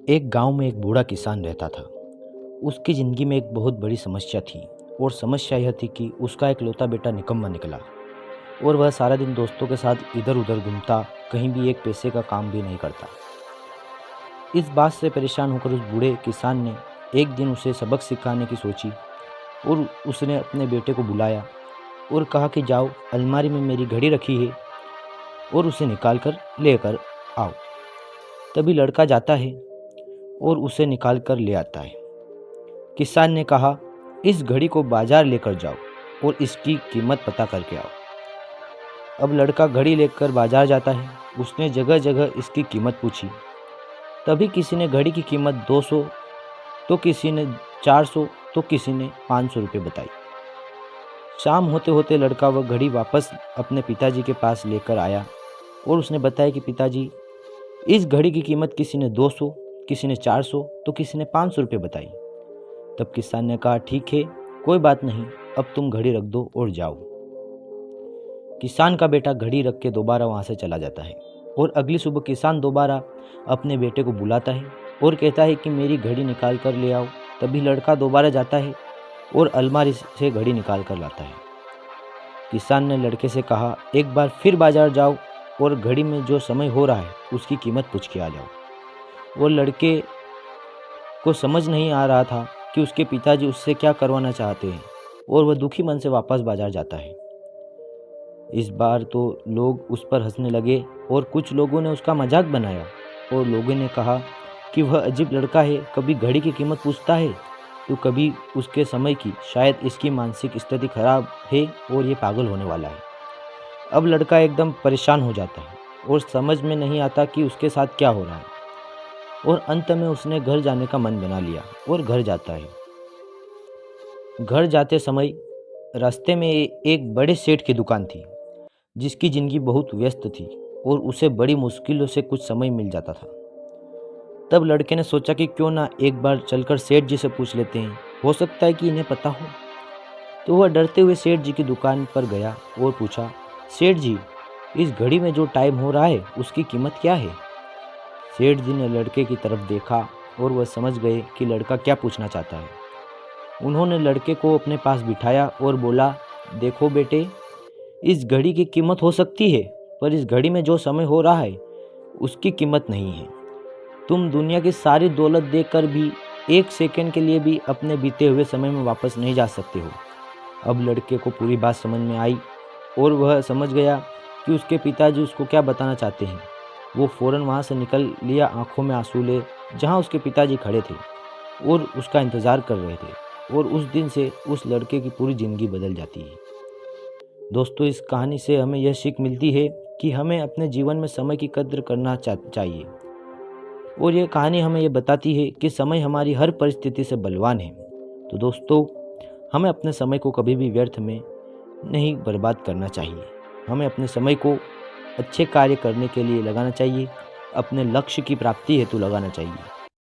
एक गांव में एक बूढ़ा किसान रहता था। उसकी ज़िंदगी में एक बहुत बड़ी समस्या थी और समस्या यह थी कि उसका इकलौता बेटा निकम्मा निकला और वह सारा दिन दोस्तों के साथ इधर उधर घूमता, कहीं भी एक पैसे का काम भी नहीं करता। इस बात से परेशान होकर उस बूढ़े किसान ने एक दिन उसे सबक सिखाने की सोची और उसने अपने बेटे को बुलाया और कहा कि जाओ, अलमारी में मेरी घड़ी रखी है और उसे निकाल कर लेकर आओ। तभी लड़का जाता है और उसे निकाल कर ले आता है। किसान ने कहा, इस घड़ी को बाजार लेकर जाओ और इसकी कीमत पता करके आओ। अब लड़का घड़ी लेकर बाजार जाता है। उसने जगह जगह इसकी कीमत पूछी। तभी किसी ने घड़ी की कीमत 200, तो किसी ने 400, तो किसी ने 500 रुपये बताई। शाम होते होते लड़का वह घड़ी वापस अपने पिताजी के पास लेकर आया और उसने बताया कि पिताजी, इस घड़ी की कीमत किसी ने 200, किसी ने 400, तो किसी ने 500 रुपये बताई। तब किसान ने कहा, ठीक है, कोई बात नहीं, अब तुम घड़ी रख दो और जाओ। किसान का बेटा घड़ी रख के दोबारा वहाँ से चला जाता है और अगली सुबह किसान दोबारा अपने बेटे को बुलाता है और कहता है कि मेरी घड़ी निकाल कर ले आओ। तभी लड़का दोबारा जाता है और अलमारी से घड़ी निकाल कर लाता है। किसान ने लड़के से कहा, एक बार फिर बाजार जाओ और घड़ी में जो समय हो रहा है उसकी कीमत पूछ के आ जाओ। वो लड़के को समझ नहीं आ रहा था कि उसके पिताजी उससे क्या करवाना चाहते हैं और वह दुखी मन से वापस बाजार जाता है। इस बार तो लोग उस पर हंसने लगे और कुछ लोगों ने उसका मजाक बनाया और लोगों ने कहा कि वह अजीब लड़का है, कभी घड़ी की कीमत पूछता है तो कभी उसके समय की। शायद इसकी मानसिक स्थिति खराब है और ये पागल होने वाला है। अब लड़का एकदम परेशान हो जाता है और समझ में नहीं आता कि उसके साथ क्या हो रहा है और अंत में उसने घर जाने का मन बना लिया और घर जाता है। घर जाते समय रास्ते में एक बड़े सेठ की दुकान थी जिसकी ज़िंदगी बहुत व्यस्त थी और उसे बड़ी मुश्किलों से कुछ समय मिल जाता था। तब लड़के ने सोचा कि क्यों ना एक बार चलकर सेठ जी से पूछ लेते हैं, हो सकता है कि इन्हें पता हो। तो वह डरते हुए सेठ जी की दुकान पर गया और पूछा, सेठ जी, इस घड़ी में जो टाइम हो रहा है उसकी कीमत क्या है? सेठ जी ने लड़के की तरफ देखा और वह समझ गए कि लड़का क्या पूछना चाहता है। उन्होंने लड़के को अपने पास बिठाया और बोला, देखो बेटे, इस घड़ी की कीमत हो सकती है, पर इस घड़ी में जो समय हो रहा है उसकी कीमत नहीं है। तुम दुनिया की सारी दौलत देकर भी एक सेकंड के लिए भी अपने बीते हुए समय में वापस नहीं जा सकते हो। अब लड़के को पूरी बात समझ में आई और वह समझ गया कि उसके पिताजी उसको क्या बताना चाहते हैं। वो फ़ौरन वहाँ से निकल लिया, आंखों में आंसू ले, जहाँ उसके पिताजी खड़े थे और उसका इंतज़ार कर रहे थे। और उस दिन से उस लड़के की पूरी ज़िंदगी बदल जाती है। दोस्तों, इस कहानी से हमें यह सीख मिलती है कि हमें अपने जीवन में समय की कद्र करना चाहिए और ये कहानी हमें ये बताती है कि समय हमारी हर परिस्थिति से बलवान है। तो दोस्तों, हमें अपने समय को कभी भी व्यर्थ में नहीं बर्बाद करना चाहिए। हमें अपने समय को अच्छे कार्य करने के लिए लगाना चाहिए, अपने लक्ष्य की प्राप्ति हेतु लगाना चाहिए।